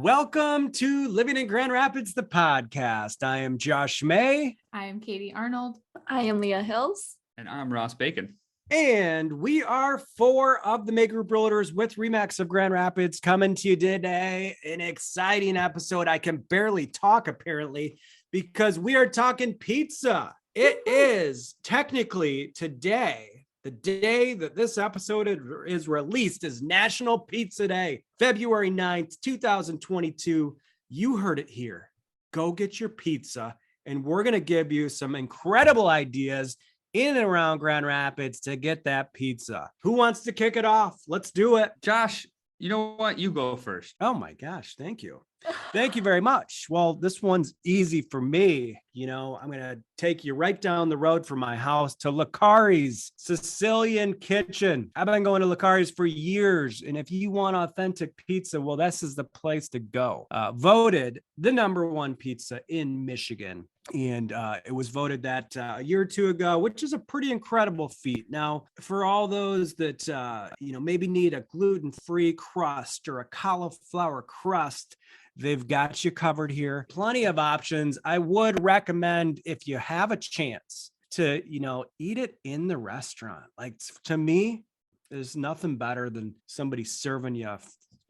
Welcome to Living in Grand Rapids, the podcast. I am Josh May. I am Katie Arnold. I am Leah Hills. And I'm Ross Bacon. And we are four of the May Group Realtors with Remax of Grand Rapids coming to you today. An exciting episode. I can barely talk, apparently, because we are talking pizza. It is technically today. The day that this episode is released is National Pizza Day, February 9th, 2022. You heard it here. Go get your pizza, and we're going to give you some incredible ideas in and around Grand Rapids to get that pizza. Who wants to kick it off? Let's do it. Josh, you know what? You go first. Oh my gosh, thank you. Thank you very much. Well, this one's easy for me. You know, I'm going to take you right down the road from my house to Licari's Sicilian Kitchen. I've been going to Licari's for years. And if you want authentic pizza, well, this is the place to go. Voted the #1 pizza in Michigan. And it was voted that a year or two ago, which is a pretty incredible feat. Now, for all those that, maybe need a gluten-free crust or a cauliflower crust, they've got you covered here. Plenty of options. I would recommend, if you have a chance, to, eat it in the restaurant. Like, to me, there's nothing better than somebody serving you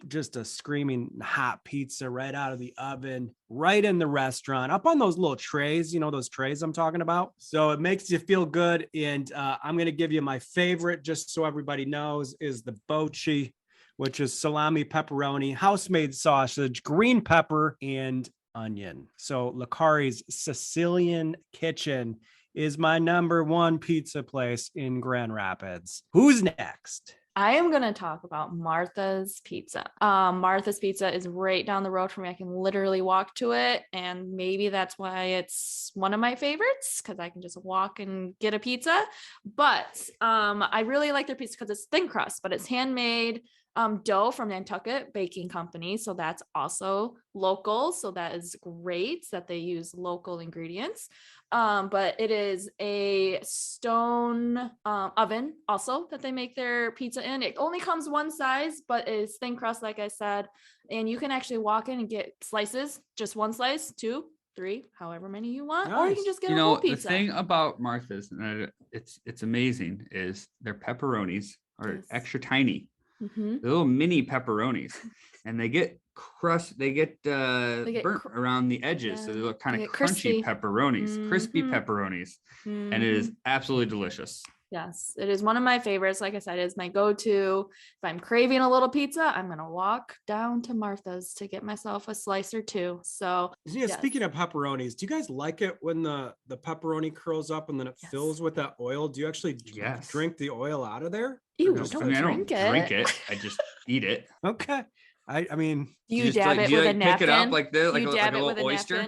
just a screaming hot pizza right out of the oven, right in the restaurant, up on those little trays, those trays I'm talking about. So it makes you feel good. And I'm going to give you my favorite, just so everybody knows, is the Bocce, which is salami, pepperoni, house-made sausage, green pepper, and onion. So Licari's Sicilian Kitchen is my #1 pizza place in Grand Rapids. Who's next? I am going to talk about Martha's Pizza. Martha's Pizza is right down the road from me. I can literally walk to it. And maybe that's why it's one of my favorites, because I can just walk and get a pizza. But I really like their pizza because it's thin crust, but it's handmade dough from Nantucket Baking Company. So that's also local. So that is great that they use local ingredients. But it is a stone oven also that they make their pizza in. It only comes one size, but it's thin crust, like I said. And you can actually walk in and get slices, just one slice, 2, 3, however many you want, or you can just get a whole pizza. The thing about Martha's, and it's amazing, is their pepperonis are extra tiny. Mm-hmm. They're little mini pepperonis, and they get crust. They get burnt around the edges, so they look kind of crunchy pepperonis, crispy pepperonis, and it is absolutely delicious. Yes, it is one of my favorites. Like I said, it's my go-to. If I'm craving a little pizza, I'm gonna walk down to Martha's to get myself a slice or two. So yeah, yes. Speaking of pepperonis, do you guys like it when the pepperoni curls up and then it fills with that oil? Do you actually drink the oil out of there? Ew, I don't drink it. I just eat it. Okay. I mean, you dab it with a napkin. Pick it up like this, like a little oyster.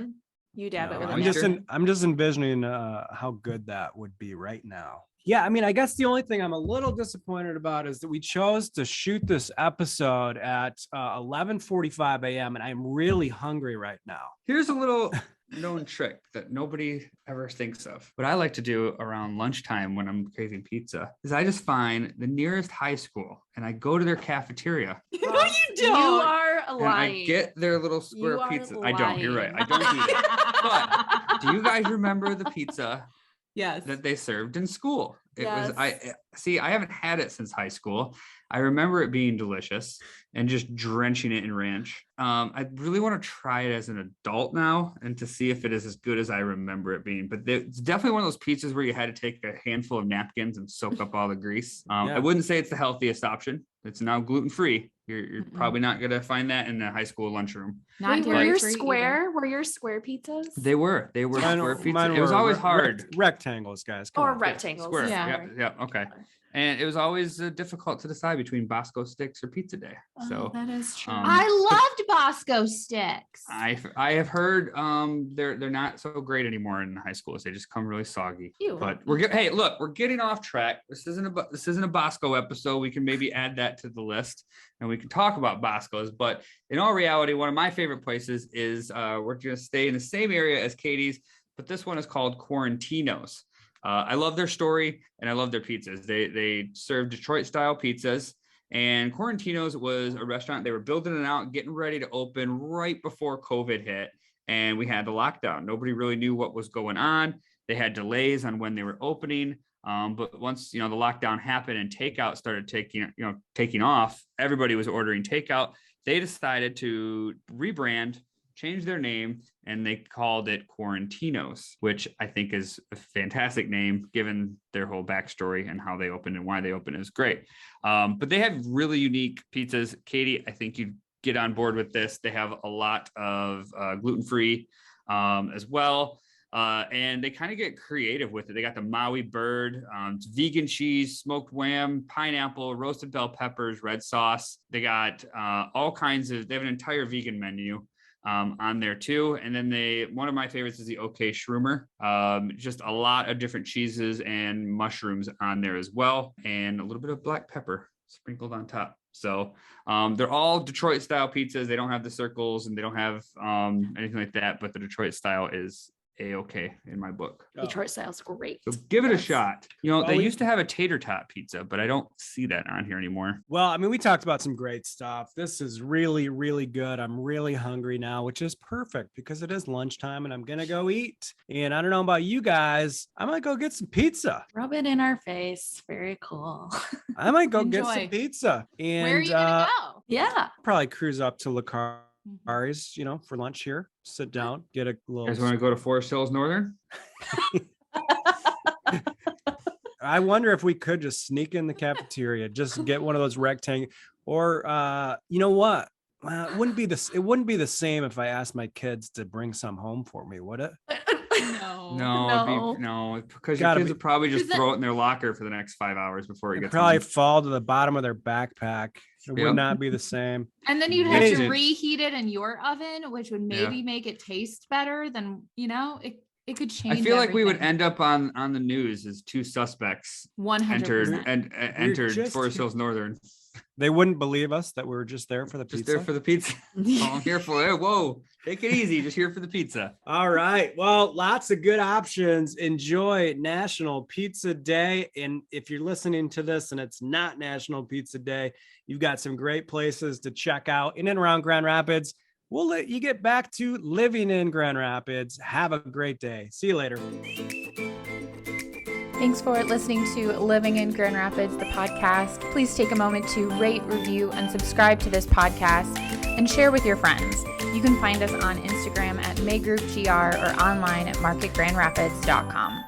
You dab it with a napkin. I'm just envisioning how good that would be right now. Yeah, I mean, I guess the only thing I'm a little disappointed about is that we chose to shoot this episode at 11:45 a.m. and I'm really hungry right now. Here's a little known trick that nobody ever thinks of. What I like to do around lunchtime when I'm craving pizza is I just find the nearest high school and I go to their cafeteria. No, you don't. You are lying. I get their little square pizza. I don't. You're right. I don't do that. But do you guys remember the pizza? Yes. That they served in school? Yes. I haven't had it since high school. I remember it being delicious and just drenching it in ranch. I really want to try it as an adult now and to see if it is as good as I remember it being. But it's definitely one of those pizzas where you had to take a handful of napkins and soak up all the grease. I wouldn't say it's the healthiest option. It's now gluten-free. You're probably not going to find that in the high school lunchroom. Were your square pizzas? They were square pizzas. It was always hard. Rectangles, guys. Rectangles. Square. Yeah. Yeah. Okay. And it was always difficult to decide between Bosco sticks or Pizza Day. So that is true. I loved Bosco sticks. I have heard they're not so great anymore in high schools. They just come really soggy. Ew. But we're getting off track. This isn't a Bosco episode. We can maybe add that to the list and we can talk about Bosco's. But in all reality, one of my favorite places is we're going to stay in the same area as Katie's, but this one is called Quarantino's. I love their story and I love their pizzas. They serve Detroit style pizzas And Quarantinos was a restaurant. They were building it out, getting ready to open right before COVID hit. And we had the lockdown. Nobody really knew what was going on. They had delays on when they were opening. But once, the lockdown happened and takeout started taking off, everybody was ordering takeout. They decided to rebrand, change their name, and they called it Quarantinos, which I think is a fantastic name given their whole backstory and how they opened and why they opened is great. But they have really unique pizzas. Katie, I think you'd get on board with this. They have a lot of gluten-free as well. And they kind of get creative with it. They got the Maui bird, it's vegan cheese, smoked wham, pineapple, roasted bell peppers, red sauce. They got all kinds of, they have an entire vegan menu on there too. And then one of my favorites is the OK Shroomer. Just a lot of different cheeses and mushrooms on there as well. And a little bit of black pepper sprinkled on top. So they're all Detroit style pizzas. They don't have the circles and they don't have anything like that, but the Detroit style is A-okay in my book. Detroit style's great. So give it a Yes. shot. They used to have a tater tot pizza, but I don't see that on here anymore. Well, I mean, we talked about some great stuff. This is really, really good. I'm really hungry now, which is perfect because it is lunchtime and I'm going to go eat. And I don't know about you guys. I might go get some pizza. Rub it in our face. Very cool. I might go get some Enjoy. pizza. And Where are you gonna go? Yeah. probably cruise up to Lacari's, for lunch here, sit down, get a You guys little. want to go to Forest Hills Northern? I wonder if we could just sneak in the cafeteria, just get one of those rectangle, or you know what? It wouldn't be this. It wouldn't be the same if I asked my kids to bring some home for me, would it? No. No, because your Gotta kids be- would probably just Is it- throw it in their locker for the next 5 hours before it It'd gets probably home. fall to the bottom of their backpack. It Yep. would not be the same. And then you'd have Amazing. to reheat it in your oven, which would Yeah. maybe make it taste better than, it could I change. feel like we would everything. end up on the news as two suspects 100%. entered just Forest here- Hills Northern. They wouldn't believe us that we were just there for the Just pizza. there for the pizza. Oh, I'm here for it. Whoa, take it easy. Just here for the pizza. All right. Well, lots of good options. Enjoy National Pizza Day. And if you're listening to this and it's not National Pizza Day, you've got some great places to check out in and around Grand Rapids. We'll let you get back to living in Grand Rapids. Have a great day. See you later. Thanks for listening to Living in Grand Rapids, the podcast. Please take a moment to rate, review, and subscribe to this podcast and share with your friends. You can find us on Instagram at MayGroupGR or online at marketgrandrapids.com.